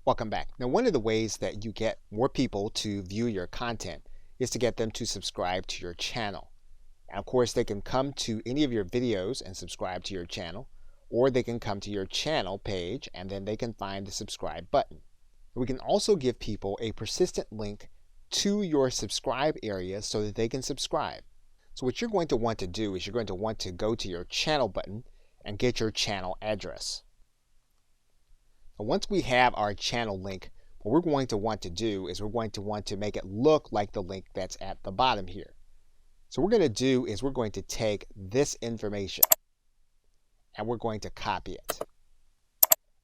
Welcome back. Now, one of the ways that you get more people to view your content is to get them to subscribe to your channel. And of course, they can come to any of your videos and subscribe to your channel, or they can come to your channel page and then they can find the subscribe button. We can also give people a persistent link to your subscribe area so that they can subscribe. So what you're going to want to do is you're going to want to go to your channel button and get your channel address. Now, once we have our channel link, what we're going to want to do is we're going to want to make it look like the link that's at the bottom here. So what we're going to do is we're going to take this information and we're going to copy it.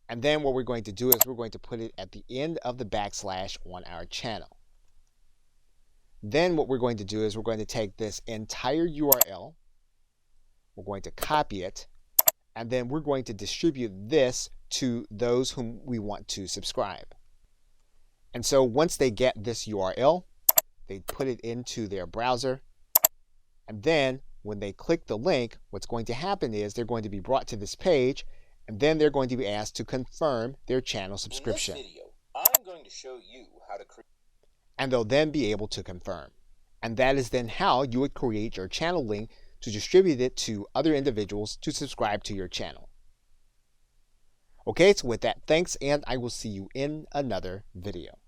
And then what we're going to do is we're going to put it at the end of the backslash on our channel. Then what we're going to do is we're going to take this entire URL, we're going to copy it, and then we're going to distribute this to those whom we want to subscribe. And so once they get this URL, they put it into their browser, and then when they click the link, what's going to happen is they're going to be brought to this page, and then they're going to be asked to confirm their channel subscription. In this video, I'm going to show you how to create, and they'll then be able to confirm. And that is then how you would create your channel link to distribute it to other individuals to subscribe to your channel. Okay, so with that, thanks, and I will see you in another video.